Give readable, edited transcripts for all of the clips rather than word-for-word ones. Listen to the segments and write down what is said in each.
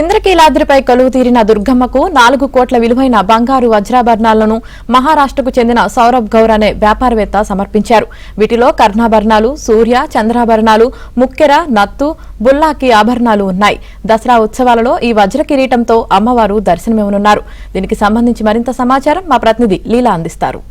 ఇంద్రకీలాద్రిపై కొలువు తీరిన దుర్గమ్మకు 4 కోట్ల విలువైన బంగారు వజ్రాభరణాలను మహారాష్ట్రకు చెందిన సౌరభ్ గౌర్ అనే వ్యాపారవేత్త సమర్పించారు. వీటిలో కర్ణాభరణాలు, సూర్య, చంద్రాభరణాలు, ముక్కెర, నత్తు, బుల్లాకి ఆభరణాలు ఉన్నాయి. దసరా ఉత్సవాలలో ఈ వజ్ర కిరీటంతో అమ్మవారు దర్శనమివ్వనున్నారు. దీనికి సంబంధించి మరింత సమాచారం మా ప్రతినిధి లీలా అందిస్తారు.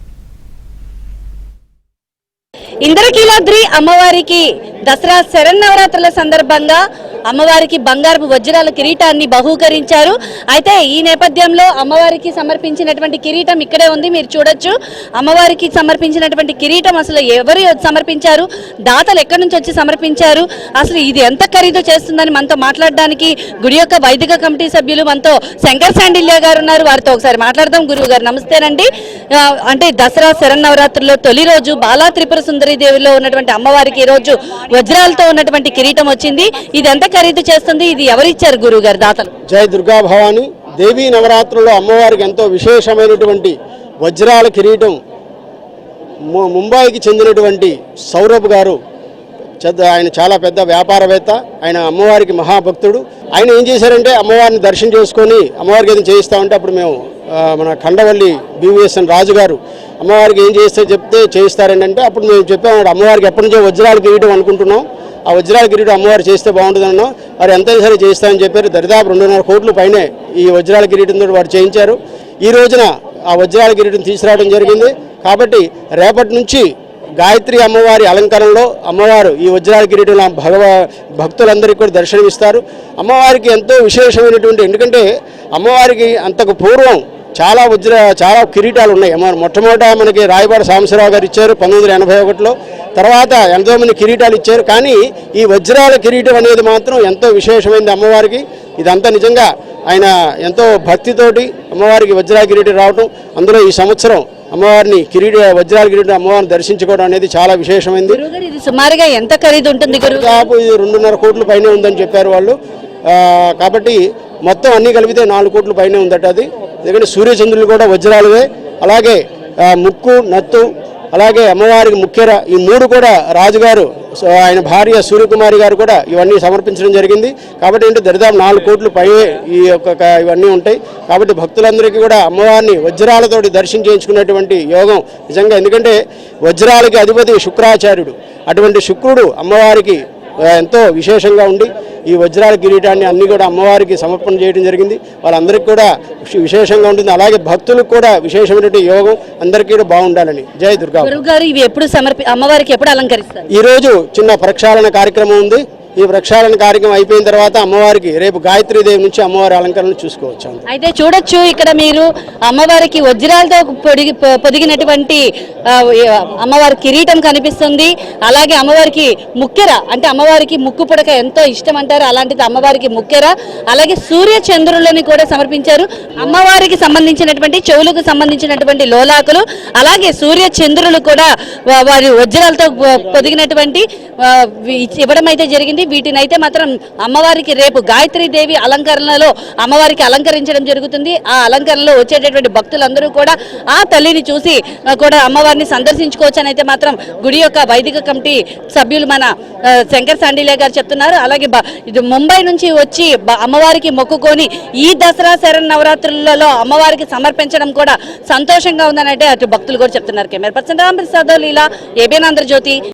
ఇంద్రకీలాద్రి అమ్మవారికి దసరా శరన్నవరాత్రుల సందర్భంగా అమ్మవారికి బంగారపు వజ్రాల కిరీటాన్ని బహూకరించారు. అయితే ఈ నేపథ్యంలో అమ్మవారికి సమర్పించినటువంటి కిరీటం ఇక్కడే ఉంది, మీరు చూడొచ్చు. అమ్మవారికి సమర్పించినటువంటి కిరీటం అసలు ఎవరు సమర్పించారు, దాతలు ఎక్కడి నుంచి వచ్చి సమర్పించారు, అసలు ఇది ఎంత ఖరీదు చేస్తుందని మనతో మాట్లాడడానికి గుడి యొక్క వైదిక కమిటీ సభ్యులు మనతో శంకర్ శాండిల్య గారు ఉన్నారు. వారితో ఒకసారి మాట్లాడదాం. గురువు గారు నమస్తేనండి. అంటే దసరా శరన్నవరాత్రుల్లో తొలి రోజు బాలా త్రిపుర సుందరి దేవిలో ఉన్నటువంటి అమ్మవారికి ఈ రోజు వజ్రాలతో ఉన్నటువంటి కిరీటం వచ్చింది. ఇది ఎంత ఖరీదు చేస్తుంది, ఇది ఎవరిచ్చారు గురువు గారు దాతలు? జై దుర్గా భవాని. దేవీ నవరాత్రుల్లో అమ్మవారికి ఎంతో విశేషమైనటువంటి వజ్రాల కిరీటం ముంబైకి చెందినటువంటి సౌరభ్ గారు, ఆయన చాలా పెద్ద వ్యాపారవేత్త, ఆయన అమ్మవారికి మహాభక్తుడు. ఆయన ఏం చేశారంటే అమ్మవారిని దర్శనం చేసుకొని అమ్మవారికి ఏదైనా చేయిస్తామంటే అప్పుడు మేము మన ఖండవల్లి BVSN రాజు గారు అమ్మవారికి ఏం చేస్తే చెప్తే చేయిస్తారండి అంటే అప్పుడు మేము చెప్పాము అమ్మవారికి ఎప్పటి నుంచో వజ్రాల కిరీటం అనుకుంటున్నాం, ఆ వజ్రాల కిరీటం అమ్మవారు చేస్తే బాగుంటుందన్నా. వారు ఎంతైనా సరే చేస్తామని చెప్పారు. దరిదాపు 2.5 కోట్ల పైనే ఈ వజ్రాల కిరీటంతో వారు చేయించారు. ఈ రోజున ఆ వజ్రాల కిరీటం తీసుకురావడం జరిగింది. కాబట్టి రేపటి నుంచి గాయత్రి అమ్మవారి అలంకరణలో అమ్మవారు ఈ వజ్రాల కిరీటంలో భక్తులందరికీ కూడా దర్శనమిస్తారు. అమ్మవారికి ఎంతో విశేషమైనటువంటి, ఎందుకంటే అమ్మవారికి అంతకు పూర్వం చాలా కిరీటాలు ఉన్నాయి. మొట్టమొదట మనకి రాయబాడ సాంబశివరావు గారు ఇచ్చారు 1981లో. తర్వాత ఎంతోమంది కిరీటాలు ఇచ్చారు. కానీ ఈ వజ్రాల కిరీటం అనేది మాత్రం ఎంతో విశేషమైనది అమ్మవారికి. ఇదంతా నిజంగా ఆయన ఎంతో భక్తితోటి అమ్మవారికి వజ్రాల కిరీటం రావటం, అందులో ఈ సంవత్సరం అమ్మవారిని వజ్రాల కిరీటం అమ్మవారిని దర్శించుకోవడం అనేది చాలా విశేషమైంది. ఇది సుమారుగా ఎంత ఖరీదు ఉంటుంది? దాదాపు ఇది 2.5 కోట్ల పైనే ఉందని చెప్పారు వాళ్ళు. కాబట్టి మొత్తం అన్ని కలిపితే 4 కోట్ల పైనే ఉందట అది. ఎందుకంటే సూర్యచంద్రులు కూడా వజ్రాలువే. అలాగే ముక్కు, నత్తు, అలాగే అమ్మవారికి ముఖ్యర, ఈ 3 కూడా రాజుగారు ఆయన భార్య సూర్యకుమారి గారు కూడా ఇవన్నీ సమర్పించడం జరిగింది. కాబట్టి ఏంటి దరిదాపు 4 కోట్ల పై ఇవన్నీ ఉంటాయి. కాబట్టి భక్తులందరికీ కూడా అమ్మవారిని వజ్రాలతోటి దర్శనం చేయించుకునేటువంటి యోగం నిజంగా. ఎందుకంటే వజ్రాలకి అధిపతి శుక్రాచార్యుడు, అటువంటి శుక్రుడు అమ్మవారికి ఎంతో విశేషంగా ఉండి ఈ వజ్రాల కిరీటాన్ని అన్ని కూడా అమ్మవారికి సమర్పణ చేయడం జరిగింది. వాళ్ళందరికీ కూడా విశేషంగా ఉంటుంది. అలాగే భక్తులకు కూడా విశేషమైనటువంటి యోగం అందరికీ కూడా బాగుండాలని. జై దుర్గా. ఇవి ఎప్పుడు అమ్మవారికి ఎప్పుడు అలంకరిస్తారు? ఈ రోజు చిన్న ప్రక్షాళన కార్యక్రమం ఉంది. ఈ ప్రక్షాళన కార్యక్రమం అయిపోయిన తర్వాత అమ్మవారికి రేపు గాయత్రీదేవి నుంచి అమ్మవారి అలంకరణ చూసుకోవచ్చు. అయితే చూడొచ్చు ఇక్కడ మీరు అమ్మవారికి వజ్రాలతో పొదిగినటువంటి అమ్మవారి కిరీటం కనిపిస్తుంది. అలాగే అమ్మవారికి ముక్కెర, అంటే అమ్మవారికి ముక్కు పుడక ఎంతో ఇష్టం అంటారు, అలాంటిది అమ్మవారికి ముక్కెర. అలాగే సూర్య చంద్రులని కూడా సమర్పించారు. అమ్మవారికి సంబంధించినటువంటి చెవులకు సంబంధించినటువంటి లోలాకులు, అలాగే సూర్య చంద్రులు కూడా వారి వజ్రాలతో పొదిగినటువంటి ఇవ్వడం అయితే జరిగింది. వీటినైతే మాత్రం అమ్మవారికి రేపు గాయత్రీదేవి అలంకరణలో అమ్మవారికి అలంకరించడం జరుగుతుంది. ఆ అలంకరణలో వచ్చేటటువంటి భక్తులందరూ కూడా ఆ తల్లిని చూసి కూడా అమ్మవారిని సందర్శించుకోవచ్చు అని అయితే మాత్రం గుడి యొక్క వైదిక కమిటీ సభ్యులు మన శంకర్ శాండిల్య గారు చెప్తున్నారు. అలాగే ముంబై నుంచి వచ్చి అమ్మవారికి మొక్కుకొని ఈ దసరా శరన్నవరాత్రులలో అమ్మవారికి సమర్పించడం కూడా సంతోషంగా ఉందని అంటే అటు భక్తులు కూడా చెప్తున్నారు. కెమెరా పర్సన్ రామ్ ప్రసాద్, లీలా, ABN ఆంధ్రజ్యోతి.